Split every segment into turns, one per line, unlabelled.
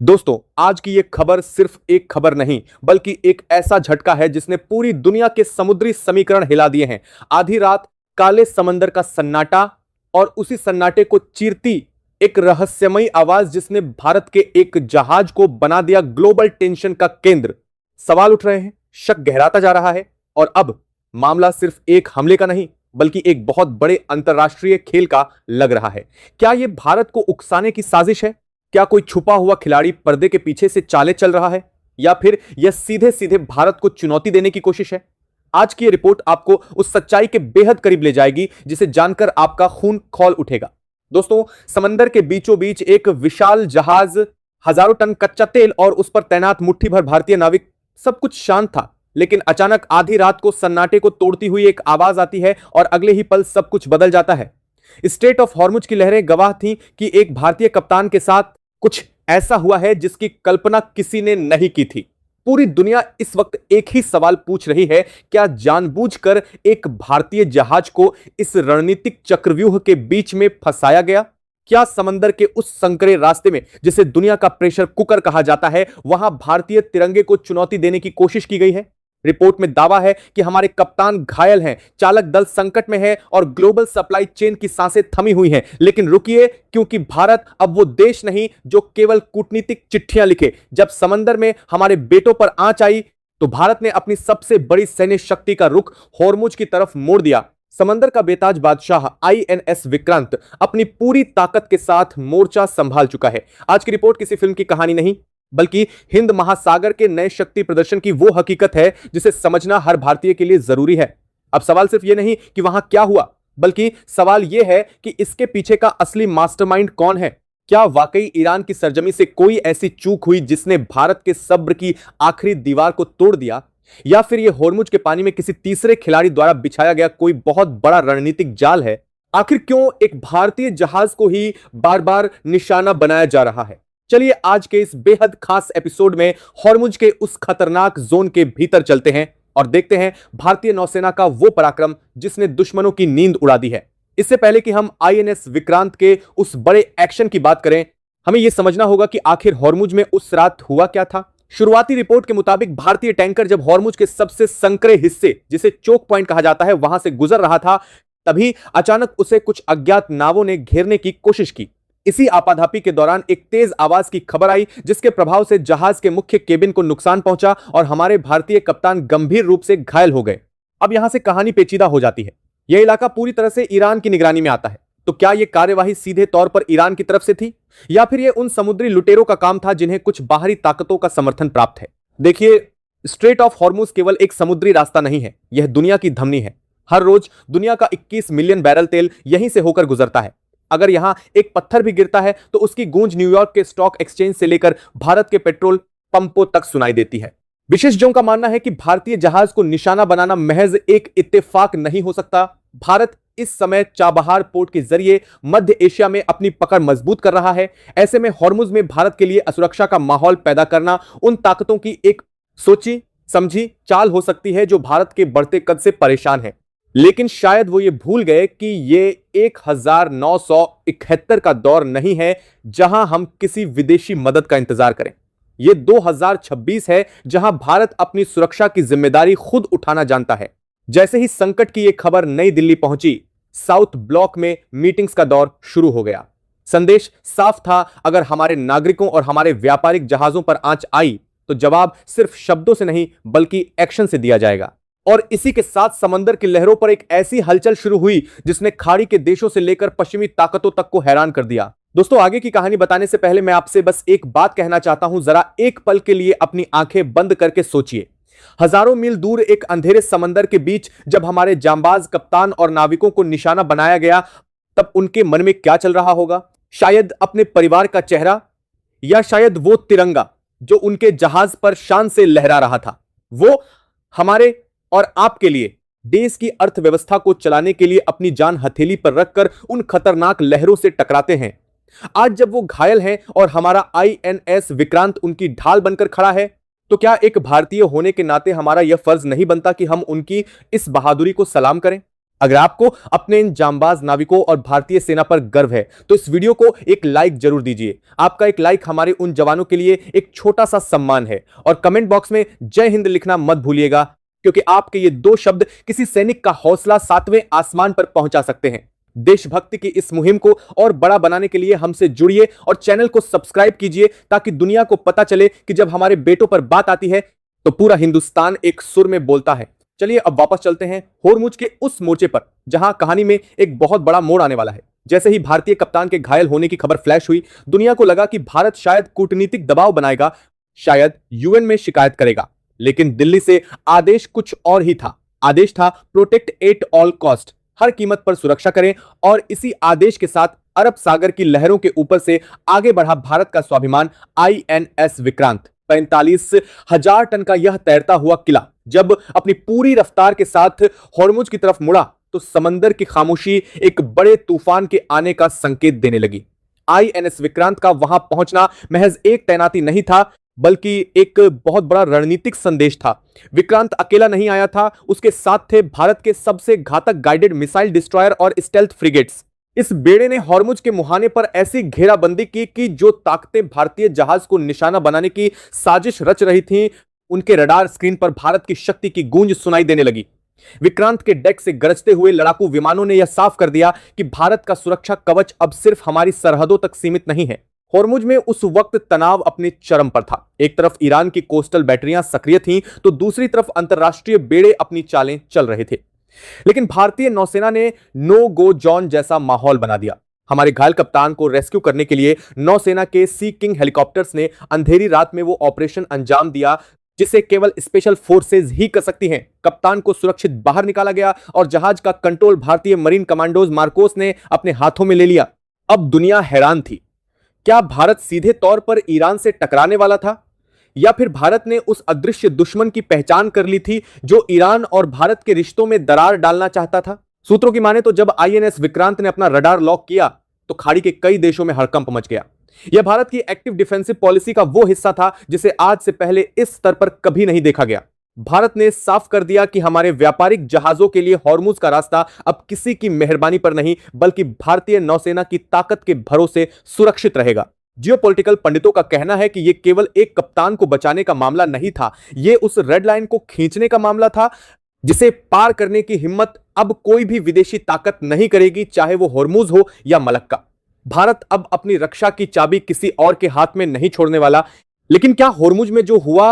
दोस्तों, आज की ये खबर सिर्फ एक खबर नहीं बल्कि एक ऐसा झटका है जिसने पूरी दुनिया के समुद्री समीकरण हिला दिए हैं। आधी रात काले समंदर का सन्नाटा और उसी सन्नाटे को चीरती एक रहस्यमयी आवाज जिसने भारत के एक जहाज को बना दिया ग्लोबल टेंशन का केंद्र। सवाल उठ रहे हैं, शक गहराता जा रहा है और अब मामला सिर्फ एक हमले का नहीं बल्कि एक बहुत बड़े अंतरराष्ट्रीय खेल का लग रहा है। क्या यह भारत को उकसाने की साजिश है? क्या कोई छुपा हुआ खिलाड़ी पर्दे के पीछे से चालें चल रहा है या फिर यह सीधे सीधे भारत को चुनौती देने की कोशिश है? आज की रिपोर्ट आपको उस सच्चाई के बेहद करीब ले जाएगी जिसे जानकर आपका खून खौल उठेगा। दोस्तों, समंदर के बीचों बीच एक विशाल जहाज, हजारों टन कच्चा तेल और उस पर तैनात मुट्ठी भर भारतीय नाविक, सब कुछ शांत था। लेकिन अचानक आधी रात को सन्नाटे को तोड़ती हुई एक आवाज आती है और अगले ही पल सब कुछ बदल जाता है। स्ट्रेट ऑफ हॉर्मुज की लहरें गवाह थीं कि एक भारतीय कप्तान के साथ कुछ ऐसा हुआ है जिसकी कल्पना किसी ने नहीं की थी। पूरी दुनिया इस वक्त एक ही सवाल पूछ रही है, क्या जानबूझकर एक भारतीय जहाज को इस रणनीतिक चक्रव्यूह के बीच में फंसाया गया? क्या समंदर के उस संकरे रास्ते में, जिसे दुनिया का प्रेशर कुकर कहा जाता है, वहां भारतीय तिरंगे को चुनौती देने की कोशिश की गई है? रिपोर्ट में दावा है कि हमारे कप्तान घायल हैं, चालक दल संकट में है और ग्लोबल सप्लाई चेन की सांसें थमी हुई हैं। लेकिन रुकिए, क्योंकि भारत अब वो देश नहीं जो केवल कूटनीतिक चिट्ठियां लिखे। जब समंदर में हमारे बेटों पर आंच आई तो भारत ने अपनी सबसे बड़ी सैन्य शक्ति का रुख होर्मुज की तरफ मोड़ दिया। समंदर का बेताज बादशाह INS विक्रांत अपनी पूरी ताकत के साथ मोर्चा संभाल चुका है। आज की रिपोर्ट किसी फिल्म की कहानी नहीं बल्कि हिंद महासागर के नए शक्ति प्रदर्शन की वो हकीकत है जिसे समझना हर भारतीय के लिए जरूरी है। अब सवाल सिर्फ ये नहीं कि वहां क्या हुआ, बल्कि सवाल यह है कि इसके पीछे का असली मास्टरमाइंड कौन है। क्या वाकई ईरान की सरजमी से कोई ऐसी चूक हुई जिसने भारत के सब्र की आखिरी दीवार को तोड़ दिया, या फिर यह होर्मुज के पानी में किसी तीसरे खिलाड़ी द्वारा बिछाया गया कोई बहुत बड़ा रणनीतिक जाल है? आखिर क्यों एक भारतीय जहाज को ही बार बार निशाना बनाया जा रहा है? चलिए आज के इस बेहद खास एपिसोड में होर्मुज के उस खतरनाक जोन के भीतर चलते हैं और देखते हैं भारतीय नौसेना का वो पराक्रम जिसने दुश्मनों की नींद उड़ा दी है। इससे पहले कि हम INS विक्रांत के उस बड़े एक्शन की बात करें, हमें यह समझना होगा कि आखिर होर्मुज में उस रात हुआ क्या था। शुरुआती रिपोर्ट के मुताबिक भारतीय टैंकर जब होर्मुज के सबसे संकरे हिस्से, जिसे चोक पॉइंट कहा जाता है, वहां से गुजर रहा था, तभी अचानक उसे कुछ अज्ञात नावों ने घेरने की कोशिश की। इसी आपाधापी के दौरान एक तेज आवाज की खबर आई जिसके प्रभाव से जहाज के मुख्य केबिन को नुकसान पहुंचा और हमारे भारतीय कप्तान गंभीर रूप से घायल हो गए। अब यहां से कहानी पेचीदा हो जाती है। यह इलाका पूरी तरह से ईरान की निगरानी में आता है। तो क्या यह कार्यवाही सीधे तौर पर ईरान की तरफ से थी या फिर यह उन समुद्री लुटेरों का काम था जिन्हें कुछ बाहरी ताकतों का समर्थन प्राप्त है? देखिए, स्ट्रेट ऑफ हॉर्मुज केवल एक समुद्री रास्ता नहीं है, यह दुनिया की धमनी है। हर रोज दुनिया का 21 मिलियन बैरल तेल यहीं से होकर गुजरता है। अगर यहां एक पत्थर भी गिरता है तो उसकी गूंज न्यूयॉर्क के स्टॉक एक्सचेंज से लेकर भारत के पेट्रोल पंपों तक सुनाई देती है। विशेषज्ञों का मानना है कि भारतीय जहाज को निशाना बनाना महज एक इत्तेफाक नहीं हो सकता। भारत इस समय चाबहार पोर्ट के जरिए मध्य एशिया में अपनी पकड़ मजबूत कर रहा है। ऐसे में होर्मुज में भारत के लिए असुरक्षा का माहौल पैदा करना उन ताकतों की एक सोची समझी चाल हो सकती है जो भारत के बढ़ते कद से परेशान है। लेकिन शायद वो ये भूल गए कि ये 1971 का दौर नहीं है जहां हम किसी विदेशी मदद का इंतजार करें। ये 2026 है जहां भारत अपनी सुरक्षा की जिम्मेदारी खुद उठाना जानता है। जैसे ही संकट की यह खबर नई दिल्ली पहुंची, साउथ ब्लॉक में मीटिंग्स का दौर शुरू हो गया। संदेश साफ था, अगर हमारे नागरिकों और हमारे व्यापारिक जहाजों पर आंच आई तो जवाब सिर्फ शब्दों से नहीं बल्कि एक्शन से दिया जाएगा। और इसी के साथ समंदर की लहरों पर एक ऐसी हलचल शुरू हुई जिसने खाड़ी के देशों से लेकर पश्चिमी ताकतों तक को हैरान कर दिया। दोस्तों, आगे की कहानी बताने से पहले मैं आपसे बस एक बात कहना चाहता हूं। जरा एक पल के लिए अपनी आंखें बंद करके सोचिए। हजारों मील दूर एक अंधेरे समंदर के बीच जब हमारे जांबाज कप्तान और नाविकों को निशाना बनाया गया, तब उनके मन में क्या चल रहा होगा? शायद अपने परिवार का चेहरा, या शायद वो तिरंगा जो उनके जहाज पर शान से लहरा रहा था। वो हमारे और आपके लिए देश की अर्थव्यवस्था को चलाने के लिए अपनी जान हथेली पर रखकर उन खतरनाक लहरों से टकराते हैं। आज जब वो घायल हैं और हमारा INS विक्रांत उनकी ढाल बनकर खड़ा है, तो क्या एक भारतीय होने के नाते हमारा यह फर्ज नहीं बनता कि हम उनकी इस बहादुरी को सलाम करें? अगर आपको अपने इन जांबाज नाविकों और भारतीय सेना पर गर्व है तो इस वीडियो को एक लाइक जरूर दीजिए। आपका एक लाइक हमारे उन जवानों के लिए एक छोटा सा सम्मान है। और कमेंट बॉक्स में जय हिंद लिखना मत भूलिएगा, क्योंकि आपके ये दो शब्द किसी सैनिक का हौसला 7वें आसमान पर पहुंचा सकते हैं। देशभक्ति की इस मुहिम को और बड़ा बनाने के लिए हमसे जुड़िए और चैनल को सब्सक्राइब कीजिए, ताकि दुनिया को पता चले कि जब हमारे बेटों पर बात आती है तो पूरा हिंदुस्तान एक सुर में बोलता है। चलिए अब वापस चलते हैं होर्मुज के उस मोर्चे पर जहां कहानी में एक बहुत बड़ा मोड़ आने वाला है। जैसे ही भारतीय कप्तान के घायल होने की खबर फ्लैश हुई, दुनिया को लगा कि भारत शायद कूटनीतिक दबाव बनाएगा, शायद यूएन में शिकायत करेगा। लेकिन दिल्ली से आदेश कुछ और ही था। आदेश था प्रोटेक्ट एट ऑल कॉस्ट, हर कीमत पर सुरक्षा करें। और इसी आदेश के साथ अरब सागर की लहरों के ऊपर से आगे बढ़ा भारत का स्वाभिमान INS विक्रांत। 45,000 टन का यह तैरता हुआ किला जब अपनी पूरी रफ्तार के साथ होर्मुज की तरफ मुड़ा तो समंदर की खामोशी एक बड़े तूफान के आने का संकेत देने लगी। INS विक्रांत का वहां पहुंचना महज एक तैनाती नहीं था, बल्कि एक बहुत बड़ा रणनीतिक संदेश था। विक्रांत अकेला नहीं आया था, उसके साथ थे भारत के सबसे घातक गाइडेड मिसाइल डिस्ट्रॉयर और स्टेल्थ फ्रिगेट्स। इस बेड़े ने होर्मुज के मुहाने पर ऐसी घेराबंदी की कि जो ताकतें भारतीय जहाज को निशाना बनाने की साजिश रच रही थीं, उनके रडार स्क्रीन पर भारत की शक्ति की गूंज सुनाई देने लगी। विक्रांत के डेक से गरजते हुए लड़ाकू विमानों ने यह साफ कर दिया कि भारत का सुरक्षा कवच अब सिर्फ हमारी सरहदों तक सीमित नहीं है। होर्मुज में उस वक्त तनाव अपने चरम पर था। एक तरफ ईरान की कोस्टल बैटरियां सक्रिय थीं, तो दूसरी तरफ अंतरराष्ट्रीय बेड़े अपनी चालें चल रहे थे। लेकिन भारतीय नौसेना ने नो गो जोन जैसा माहौल बना दिया। हमारे घायल कप्तान को रेस्क्यू करने के लिए नौसेना के सी किंग हेलीकॉप्टर्स ने अंधेरी रात में वो ऑपरेशन अंजाम दिया जिसे केवल स्पेशल फोर्सेज ही कर सकती हैं। कप्तान को सुरक्षित बाहर निकाला गया और जहाज का कंट्रोल भारतीय मरीन कमांडोज मार्कोस ने अपने हाथों में ले लिया। अब दुनिया हैरान थी। क्या भारत सीधे तौर पर ईरान से टकराने वाला था, या फिर भारत ने उस अदृश्य दुश्मन की पहचान कर ली थी जो ईरान और भारत के रिश्तों में दरार डालना चाहता था? सूत्रों की माने तो जब INS विक्रांत ने अपना रडार लॉक किया तो खाड़ी के कई देशों में हड़कंप मच गया। यह भारत की एक्टिव डिफेंसिव पॉलिसी का वो हिस्सा था जिसे आज से पहले इस स्तर पर कभी नहीं देखा गया। भारत ने साफ कर दिया कि हमारे व्यापारिक जहाजों के लिए होर्मुज का रास्ता अब किसी की मेहरबानी पर नहीं, बल्कि भारतीय नौसेना की ताकत के भरोसे सुरक्षित रहेगा। जियोपॉलिटिकल पंडितों का कहना है कि यह केवल एक कप्तान को बचाने का मामला नहीं था, यह उस रेड लाइन को खींचने का मामला था जिसे पार करने की हिम्मत अब कोई भी विदेशी ताकत नहीं करेगी, चाहे वो होर्मुज हो या मलक्का। भारत अब अपनी रक्षा की चाबी किसी और के हाथ में नहीं छोड़ने वाला। लेकिन क्या होर्मुज में जो हुआ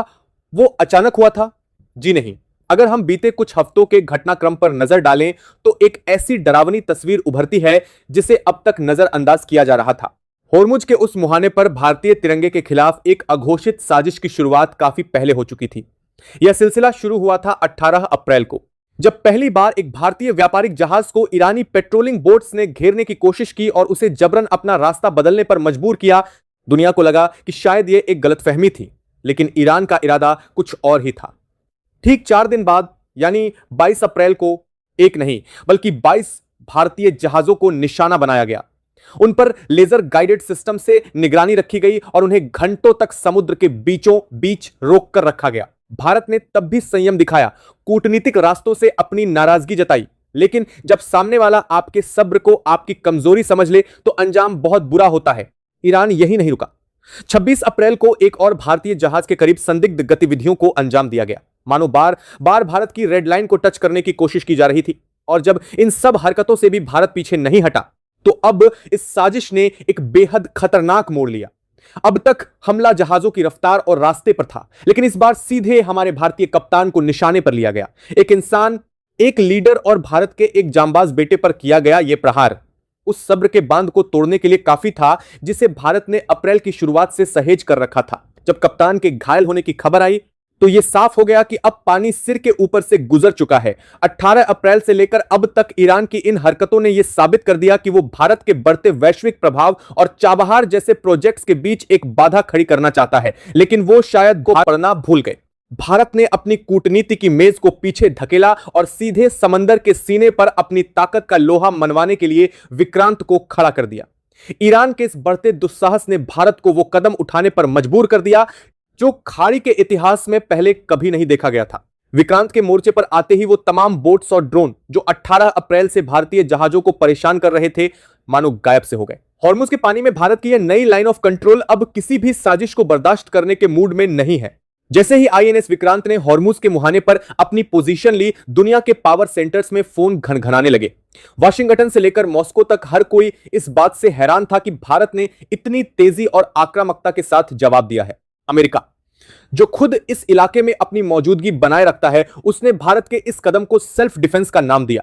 वो अचानक हुआ था? जी नहीं। अगर हम बीते कुछ हफ्तों के घटनाक्रम पर नजर डालें तो एक ऐसी डरावनी तस्वीर उभरती है जिसे अब तक नजरअंदाज किया जा रहा था। होर्मुज के उस मुहाने पर भारतीय तिरंगे के खिलाफ एक अघोषित साजिश की शुरुआत काफी पहले हो चुकी थी। यह सिलसिला शुरू हुआ था 18 अप्रैल को, जब पहली बार एक भारतीय व्यापारिक जहाज को ईरानी पेट्रोलिंग बोट्स ने घेरने की कोशिश की और उसे जबरन अपना रास्ता बदलने पर मजबूर किया। दुनिया को लगा कि शायद यह एक गलतफहमी थी, लेकिन ईरान का इरादा कुछ और ही था। ठीक 4 दिन बाद यानी 22 अप्रैल को एक नहीं बल्कि 22 भारतीय जहाजों को निशाना बनाया गया। उन पर लेजर गाइडेड सिस्टम से निगरानी रखी गई और उन्हें घंटों तक समुद्र के बीचों बीच रोककर रखा गया। भारत ने तब भी संयम दिखाया, कूटनीतिक रास्तों से अपनी नाराजगी जताई, लेकिन जब सामने वाला आपके सब्र को आपकी कमजोरी समझ ले तो अंजाम बहुत बुरा होता है। ईरान यही नहीं रुका। 26 अप्रैल को एक और भारतीय जहाज के करीब संदिग्ध गतिविधियों को अंजाम दिया गया, मानो बार बार भारत की रेड लाइन को टच करने की कोशिश की जा रही थी। और जब इन सब हरकतों से भी भारत पीछे नहीं हटा तो अब इस साजिश ने एक बेहद खतरनाक मोड़ लिया। अब तक हमला जहाजों की रफ्तार और रास्ते पर था, लेकिन इस बार सीधे हमारे भारतीय कप्तान को निशाने पर लिया गया। एक इंसान, एक लीडर और भारत के एक जांबाज बेटे पर किया गया यह प्रहार उस सब्र के बांध को तोड़ने के लिए काफी था जिसे भारत ने अप्रैल की शुरुआत से सहेज कर रखा था। जब कप्तान के घायल होने की खबर आई तो यह साफ हो गया कि अब पानी सिर के ऊपर से गुजर चुका है। 18 अप्रैल से लेकर अब तक ईरान की इन हरकतों ने यह साबित कर दिया कि वो भारत के बढ़ते वैश्विक प्रभाव और चाबहार जैसे प्रोजेक्ट्स के बीच एक बाधा खड़ी करना चाहता है, लेकिन वो शायद पड़ना भूल गए। भारत ने अपनी कूटनीति की मेज को पीछे धकेला और सीधे समंदर के सीने पर अपनी ताकत का लोहा मनवाने के लिए विक्रांत को खड़ा कर दिया। ईरान के इस बढ़ते दुस्साहस ने भारत को वो कदम उठाने पर मजबूर कर दिया जो खाड़ी के इतिहास में पहले कभी नहीं देखा गया था। विक्रांत के मोर्चे पर आते ही वो तमाम बोट्स और ड्रोन जो 18 अप्रैल से भारतीय जहाजों को परेशान कर रहे थे, मानो गायब से हो गए। हॉर्मुज के पानी में भारत की यह नई लाइन ऑफ कंट्रोल अब किसी भी साजिश को बर्दाश्त करने के मूड में नहीं है। जैसे ही आईएनएस विक्रांत ने हॉर्मुज के मुहाने पर अपनी पोजीशन ली, दुनिया के पावर सेंटर्स में फोन घनघनाने लगे। वाशिंगटन से लेकर मॉस्को तक हर कोई इस बात से हैरान था कि भारत ने इतनी तेजी और आक्रामकता के साथ जवाब दिया है। अमेरिका, जो खुद इस इलाके में अपनी मौजूदगी बनाए रखता है, उसने भारत के इस कदम को सेल्फ डिफेंस का नाम दिया।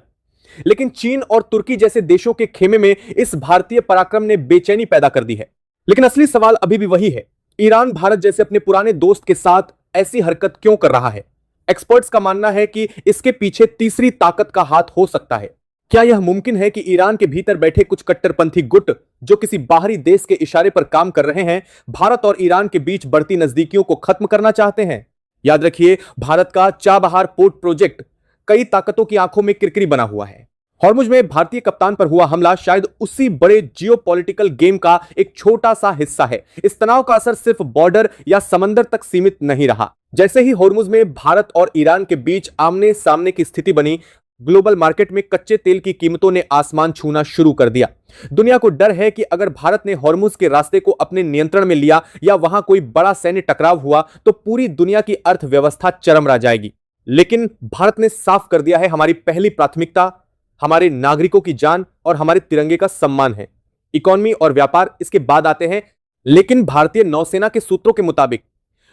लेकिन चीन और तुर्की जैसे देशों के खेमे में इस भारतीय पराक्रम ने बेचैनी पैदा कर दी है। लेकिन असली सवाल अभी भी वही है, ईरान भारत जैसे अपने पुराने दोस्त के साथ ऐसी हरकत क्यों कर रहा है? एक्सपर्ट्स का मानना है कि इसके पीछे तीसरी ताकत का हाथ हो सकता है। क्या यह मुमकिन है कि ईरान के भीतर बैठे कुछ कट्टरपंथी गुट जो किसी बाहरी देश के इशारे पर काम कर रहे हैं, भारत और ईरान के बीच बढ़ती नजदीकियों को खत्म करना चाहते हैं? याद रखिए, भारत का चाबहार पोर्ट प्रोजेक्ट कई ताकतों की आंखों में किरकिरी बना हुआ है। हॉर्मुज में भारतीय कप्तान पर हुआ हमला शायद उसी बड़े जियोपॉलिटिकल गेम का एक छोटा सा हिस्सा है। इस तनाव का असर सिर्फ बॉर्डर या समंदर तक सीमित नहीं रहा। जैसे ही हॉर्मुज में भारत और ईरान के बीच आमने सामने की स्थिति बनी, ग्लोबल मार्केट में कच्चे तेल की कीमतों ने आसमान छूना शुरू कर दिया। दुनिया को डर है कि अगर भारत ने हॉर्मुज के रास्ते को अपने नियंत्रण में लिया या वहां कोई बड़ा सैन्य टकराव हुआ तो पूरी दुनिया की अर्थव्यवस्था चरमरा जाएगी। लेकिन भारत ने साफ कर दिया है, हमारी पहली प्राथमिकता हमारे नागरिकों की जान और हमारे तिरंगे का सम्मान है। इकोनॉमी और व्यापार इसके बाद आते हैं। लेकिन भारतीय नौसेना के सूत्रों के मुताबिक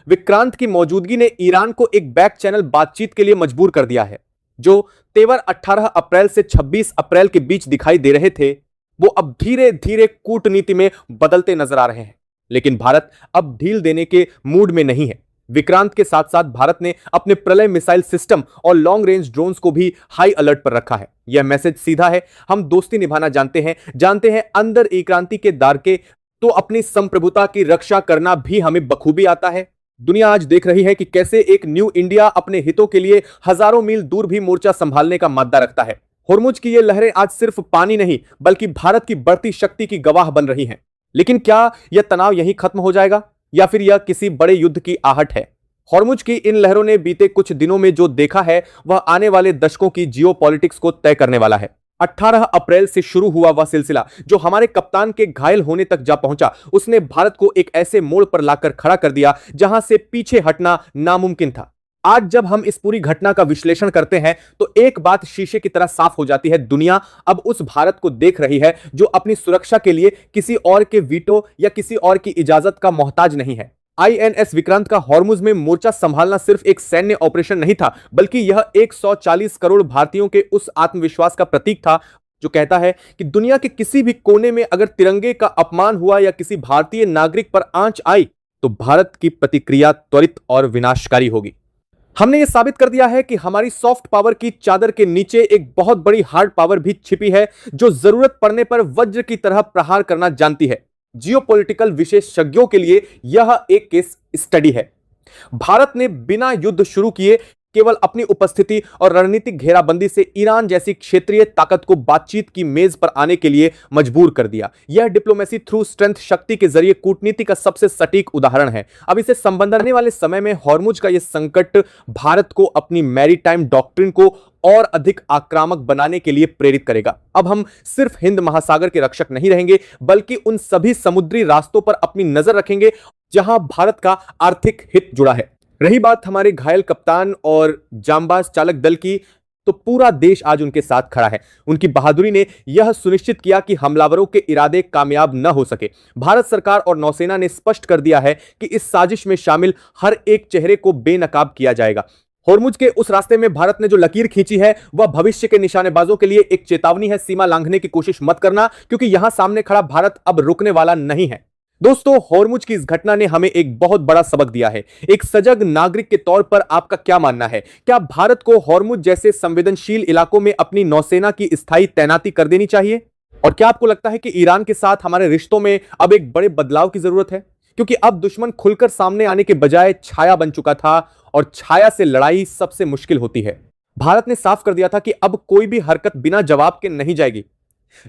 विक्रांत की मौजूदगी ने ईरान को एक बैक चैनल बातचीत के लिए मजबूर कर दिया है। जो तेवर 18 अप्रैल से 26 अप्रैल के बीच दिखाई दे रहे थे, वो अब धीरे धीरे कूटनीति में बदलते नजर आ रहे हैं। लेकिन भारत अब ढील देने के मूड में नहीं है। विक्रांत के साथ साथ भारत ने अपने प्रलय मिसाइल सिस्टम और लॉन्ग रेंज ड्रोन्स को भी हाई अलर्ट पर रखा है। यह मैसेज सीधा है, हम दोस्ती निभाना जानते हैं अंदर एक क्रांति के दार के, तो अपनी संप्रभुता की रक्षा करना भी हमें बखूबी आता है। दुनिया आज देख रही है कि कैसे एक न्यू इंडिया अपने हितों के लिए हजारों मील दूर भी मोर्चा संभालने का माद्दा रखता है। हॉर्मुज की ये लहरें आज सिर्फ पानी नहीं बल्कि भारत की बढ़ती शक्ति की गवाह बन रही हैं। लेकिन क्या यह तनाव यहीं खत्म हो जाएगा या फिर यह किसी बड़े युद्ध की आहट है? हॉर्मुज की इन लहरों ने बीते कुछ दिनों में जो देखा है वह आने वाले दशकों की जियोपॉलिटिक्स को तय करने वाला है। 18 अप्रैल से शुरू हुआ वह सिलसिला जो हमारे कप्तान के घायल होने तक जा पहुंचा, उसने भारत को एक ऐसे मोड़ पर लाकर खड़ा कर दिया जहां से पीछे हटना नामुमकिन था। आज जब हम इस पूरी घटना का विश्लेषण करते हैं तो एक बात शीशे की तरह साफ हो जाती है, दुनिया अब उस भारत को देख रही है जो अपनी सुरक्षा के लिए किसी और के वीटो या किसी और की इजाजत का मोहताज नहीं है। आईएनएस विक्रांत का हॉर्मुज में मोर्चा संभालना सिर्फ एक सैन्य ऑपरेशन नहीं था, बल्कि यह 140 करोड़ भारतीयों के उस आत्मविश्वास का प्रतीक था जो कहता है कि दुनिया के किसी भी कोने में अगर तिरंगे का अपमान हुआ या किसी भारतीय नागरिक पर आंच आई तो भारत की प्रतिक्रिया त्वरित और विनाशकारी होगी। हमने यह साबित कर दिया है कि हमारी सॉफ्ट पावर की चादर के नीचे एक बहुत बड़ी हार्ड पावर भी छिपी है जो जरूरत पड़ने पर वज्र की तरह प्रहार करना जानती है। जियोपॉलिटिकल विशेषज्ञों के लिए यह एक केस स्टडी है। भारत ने बिना युद्ध शुरू किए केवल अपनी उपस्थिति और रणनीतिक घेराबंदी से ईरान जैसी क्षेत्रीय ताकत को बातचीत की मेज पर आने के लिए मजबूर कर दिया। यह डिप्लोमेसी थ्रू स्ट्रेंथ शक्ति के जरिए कूटनीति का सबसे सटीक उदाहरण है। अब इसे संबंधने वाले समय में हॉर्मुज का यह संकट भारत को अपनी मैरीटाइम डॉक्ट्रिन को और अधिक आक्रामक बनाने के लिए प्रेरित करेगा। अब हम सिर्फ हिंद महासागर के रक्षक नहीं रहेंगे बल्कि उन सभी समुद्री रास्तों पर अपनी नजर रखेंगे जहां भारत का आर्थिक हित जुड़ा है। रही बात हमारे घायल कप्तान और जांबाज चालक दल की, तो पूरा देश आज उनके साथ खड़ा है। उनकी बहादुरी ने यह सुनिश्चित किया कि हमलावरों के इरादे कामयाब न हो सके। भारत सरकार और नौसेना ने स्पष्ट कर दिया है कि इस साजिश में शामिल हर एक चेहरे को बेनकाब किया जाएगा। हॉर्मुज के उस रास्ते में भारत ने जो लकीर खींची है वह भविष्य के निशानेबाजों के लिए एक चेतावनी है। सीमा लांघने की कोशिश मत करना, क्योंकि यहां सामने खड़ा भारत अब रुकने वाला नहीं है। दोस्तों, हॉर्मुज की इस घटना ने हमें एक बहुत बड़ा सबक दिया है। एक सजग नागरिक के तौर पर आपका क्या मानना है? क्या भारत को हॉर्मुज जैसे संवेदनशील इलाकों में अपनी नौसेना की स्थायी तैनाती कर देनी चाहिए? और क्या आपको लगता है कि ईरान के साथ हमारे रिश्तों में अब एक बड़े बदलाव की जरूरत है? क्योंकि अब दुश्मन खुलकर सामने आने के बजाय छाया बन चुका था और छाया से लड़ाई सबसे मुश्किल होती है। भारत ने साफ कर दिया था कि अब कोई भी हरकत बिना जवाब के नहीं जाएगी।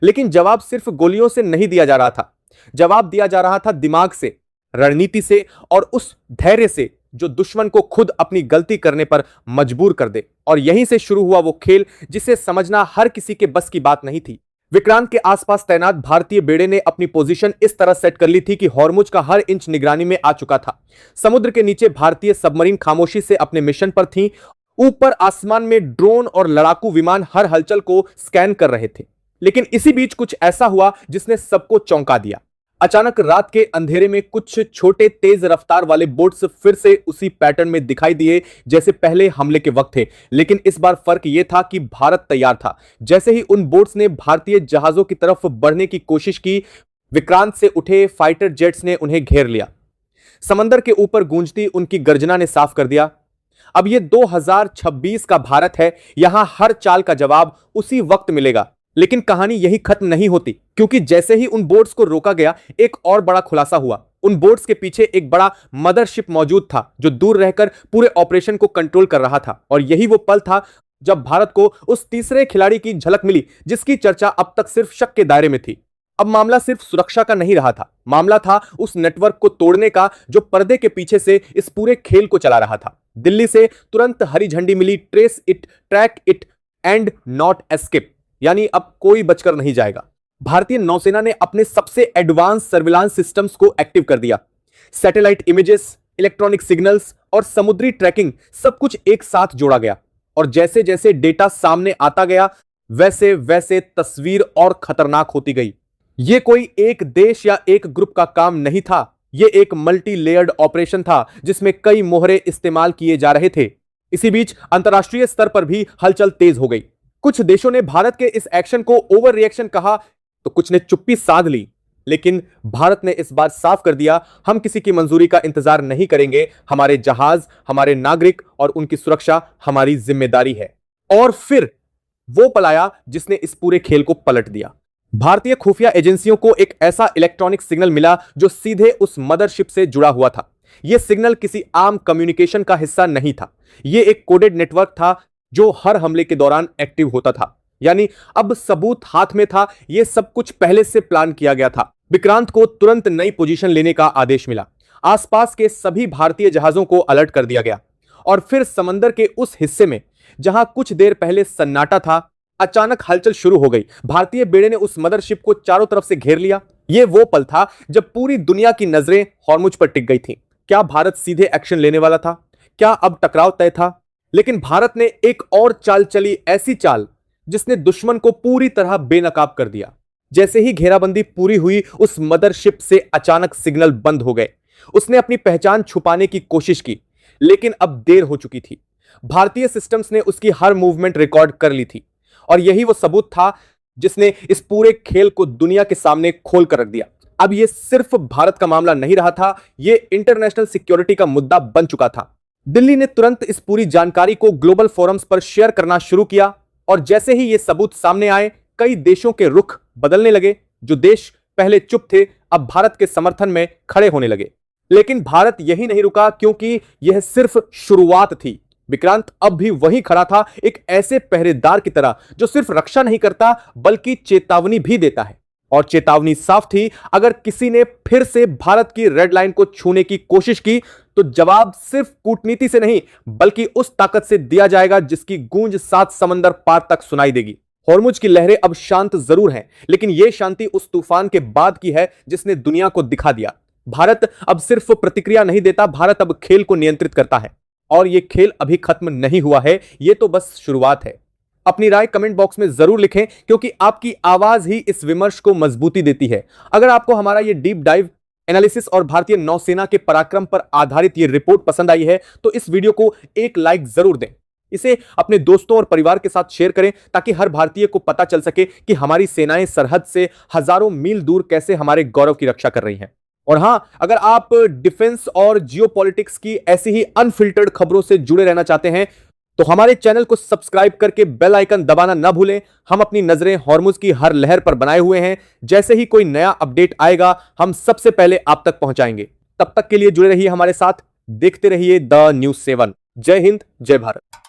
लेकिन जवाब सिर्फ गोलियों से नहीं दिया जा रहा था, जवाब दिया जा रहा था दिमाग से, रणनीति से और उस धैर्य से जो दुश्मन को खुद अपनी गलती करने पर मजबूर कर दे। और यहीं से शुरू हुआ वो खेल जिसे समझना हर किसी के बस की बात नहीं थी। विक्रांत के आसपास तैनात भारतीय बेड़े ने अपनी पोजीशन इस तरह सेट कर ली थी कि हॉर्मुज का हर इंच निगरानी में आ चुका था। समुद्र के नीचे भारतीय सबमरीन खामोशी से अपने मिशन पर थीं। ऊपर आसमान में ड्रोन और लड़ाकू विमान हर हलचल को स्कैन कर रहे थे। लेकिन इसी बीच कुछ ऐसा हुआ जिसने सबको चौंका दिया। अचानक रात के अंधेरे में कुछ छोटे तेज रफ्तार वाले बोट्स फिर से उसी पैटर्न में दिखाई दिए जैसे पहले हमले के वक्त थे। लेकिन इस बार फर्क यह था कि भारत तैयार था। जैसे ही उन बोट्स ने भारतीय जहाजों की तरफ बढ़ने की कोशिश की, विक्रांत से उठे फाइटर जेट्स ने उन्हें घेर लिया। समंदर के ऊपर गूंजती उनकी गर्जना ने साफ कर दिया, अब यह 2026 का भारत है, यहां हर चाल का जवाब उसी वक्त मिलेगा। लेकिन कहानी यही खत्म नहीं होती, क्योंकि जैसे ही उन बोट्स को रोका गया, एक और बड़ा खुलासा हुआ। उन बोट्स के पीछे एक बड़ा मदरशिप मौजूद था जो दूर रहकर पूरे ऑपरेशन को कंट्रोल कर रहा था। और यही वो पल था जब भारत को उस तीसरे खिलाड़ी की झलक मिली जिसकी चर्चा अब तक सिर्फ शक के दायरे में थी। अब मामला सिर्फ सुरक्षा का नहीं रहा था, मामला था उस नेटवर्क को तोड़ने का जो पर्दे के पीछे से इस पूरे खेल को चला रहा था। दिल्ली से तुरंत हरी झंडी मिली, trace it, track it and not escape, यानी अब कोई बचकर नहीं जाएगा। भारतीय नौसेना ने अपने सबसे एडवांस सर्विलांस सिस्टम्स को एक्टिव कर दिया। सैटेलाइट इमेजेस, इलेक्ट्रॉनिक सिग्नल्स और समुद्री ट्रैकिंग सब कुछ एक साथ जोड़ा गया। और जैसे जैसे डेटा सामने आता गया, वैसे वैसे तस्वीर और खतरनाक होती गई। यह कोई एक देश या एक ग्रुप का काम नहीं था, यह एक मल्टी लेयर्ड ऑपरेशन था जिसमें कई मोहरे इस्तेमाल किए जा रहे थे। इसी बीच अंतर्राष्ट्रीय स्तर पर भी हलचल तेज हो गई। कुछ देशों ने भारत के इस एक्शन को ओवर रिएक्शन कहा तो कुछ ने चुप्पी साध ली। लेकिन भारत ने इस बार साफ कर दिया, हम किसी की मंजूरी का इंतजार नहीं करेंगे। हमारे जहाज, हमारे नागरिक और उनकी सुरक्षा हमारी जिम्मेदारी है। और फिर वो पल आया जिसने इस पूरे खेल को पलट दिया। भारतीय खुफिया एजेंसियों को एक ऐसा इलेक्ट्रॉनिक सिग्नल मिला जो सीधे उस मदरशिप से जुड़ा हुआ था। यह सिग्नल किसी आम कम्युनिकेशन का हिस्सा नहीं था, यह एक कोडेड नेटवर्क था जो हर हमले के दौरान एक्टिव होता था। यानी अब सबूत हाथ में था, यह सब कुछ पहले से प्लान किया गया था। विक्रांत को तुरंत नई पोजीशन लेने का आदेश मिला। आसपास के सभी भारतीय जहाजों को अलर्ट कर दिया गया। और फिर समंदर के उस हिस्से में जहां कुछ देर पहले सन्नाटा था, अचानक हलचल शुरू हो गई। भारतीय बेड़े ने उस मदरशिप को चारों तरफ से घेर लिया। यह वो पल था जब पूरी दुनिया की नजरें हॉर्मुज पर टिक गई थीं। क्या भारत सीधे एक्शन लेने वाला था? क्या अब टकराव तय था? लेकिन भारत ने एक और चाल चली, ऐसी चाल जिसने दुश्मन को पूरी तरह बेनकाब कर दिया। जैसे ही घेराबंदी पूरी हुई, उस मदरशिप से अचानक सिग्नल बंद हो गए। उसने अपनी पहचान छुपाने की कोशिश की, लेकिन अब देर हो चुकी थी। भारतीय सिस्टम्स ने उसकी हर मूवमेंट रिकॉर्ड कर ली थी। और यही वो सबूत था जिसने इस पूरे खेल को दुनिया के सामने खोल कर रख दिया। अब यह सिर्फ भारत का मामला नहीं रहा था, यह इंटरनेशनल सिक्योरिटी का मुद्दा बन चुका था। दिल्ली ने तुरंत इस पूरी जानकारी को ग्लोबल फोरम्स पर शेयर करना शुरू किया। और जैसे ही ये सबूत सामने आए, कई देशों के रुख बदलने लगे। जो देश पहले चुप थे, अब भारत के समर्थन में खड़े होने लगे। लेकिन भारत यही नहीं रुका, क्योंकि यह सिर्फ शुरुआत थी। विक्रांत अब भी वहीं खड़ा था, एक ऐसे पहरेदार की तरह जो सिर्फ रक्षा नहीं करता बल्कि चेतावनी भी देता है। और चेतावनी साफ थी, अगर किसी ने फिर से भारत की रेड लाइन को छूने की कोशिश की तो जवाब सिर्फ कूटनीति से नहीं बल्कि उस ताकत से दिया जाएगा जिसकी गूंज 7 समंदर पार तक सुनाई देगी। हॉर्मुज की लहरें अब शांत जरूर हैं, लेकिन यह शांति उस तूफान के बाद की है जिसने दुनिया को दिखा दिया। भारत अब सिर्फ प्रतिक्रिया नहीं देता, भारत अब खेल को नियंत्रित करता है। और यह खेल अभी खत्म नहीं हुआ है, यह तो बस शुरुआत है। अपनी राय कमेंट बॉक्स में जरूर लिखें, क्योंकि आपकी आवाज ही इस विमर्श को मजबूती देती है। अगर आपको हमारा यह डीप डाइव एनालिसिस और भारतीय नौसेना के पराक्रम पर आधारित यह रिपोर्ट पसंद आई है तो इस वीडियो को एक लाइक जरूर दें। इसे अपने दोस्तों और परिवार के साथ शेयर करें ताकि हर भारतीय को पता चल सके कि हमारी सेनाएं सरहद से हजारों मील दूर कैसे हमारे गौरव की रक्षा कर रही हैं। और हां, अगर आप डिफेंस और जियोपॉलिटिक्स की ऐसी ही अनफिल्टर्ड खबरों से जुड़े रहना चाहते हैं तो हमारे चैनल को सब्सक्राइब करके बेल आइकन दबाना ना भूलें। हम अपनी नजरें हॉर्मुज की हर लहर पर बनाए हुए हैं। जैसे ही कोई नया अपडेट आएगा, हम सबसे पहले आप तक पहुंचाएंगे। तब तक के लिए जुड़े रहिए हमारे साथ, देखते रहिए द न्यूज़ 7। जय हिंद, जय भारत।